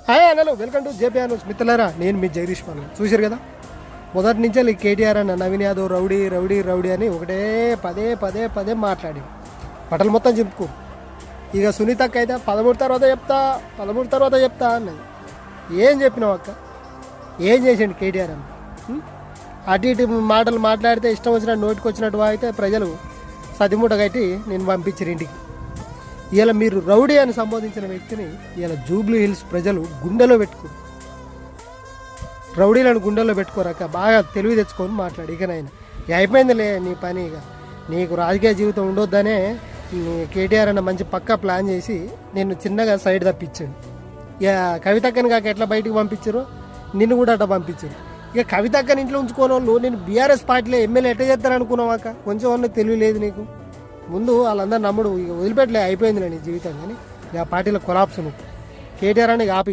Hi hello welcome to JP news మిత్రులారా. నేను మీ Jagadish Paul. చూశారు కదా, మొదటి నుంచే ఈ కేటీఆర్ అన్న Naveen Yadav rowdy rowdy rowdy అని ఒకటే పదే పదే పదే మాట్లాడి బట్టలు మొత్తం చింపుకో. ఇక సునీతక్క అయితే 13 తర్వాత చెప్తా అన్నది. ఏం చెప్పినావు అక్క? ఏం చేసిండు కేటీఆర్ అన్న? అటు ఇటు మాటలు మాట్లాడితే ఇష్టం వచ్చినట్టు నోటికి వచ్చినట్టు అయితే ప్రజలు సతిమూట కట్టి నేను పంపించారు ఇంటికి. ఇలా మీరు రౌడీ అని సంబోధించిన వ్యక్తిని ఇలా జూబ్లీ హిల్స్ ప్రజలు గుండెలో పెట్టుకోరు. రౌడీలను గుండెల్లో పెట్టుకోరాక బాగా తెలివి తెచ్చుకొని మాట్లాడి. ఇక నాయన అయిపోయిందిలే నీ పని. ఇక నీకు రాజకీయ జీవితం ఉండొద్దనే కేటీఆర్ అన్న మంచి పక్కా ప్లాన్ చేసి నేను చిన్నగా సైడ్ తప్పించాను. ఇక కవితక్కని కాక ఎట్లా బయటకు పంపించారో నిన్ను కూడా అట్లా పంపించారు. ఇక కవితక్కని ఇంట్లో ఉంచుకోని వాళ్ళు నేను బీఆర్ఎస్ పార్టీలో ఎమ్మెల్యే ఎట్లా చేస్తారనుకున్నావాక? కొంచెం అన్న తెలివి లేదు నీకు. ముందు వాళ్ళందరూ నమ్ముడు. ఇక వదిలిపెట్టలే, అయిపోయింది నీ జీవితం. కానీ ఇక పార్టీలో కొలాప్స్ నువ్వు కేటీఆర్ అని ఆపి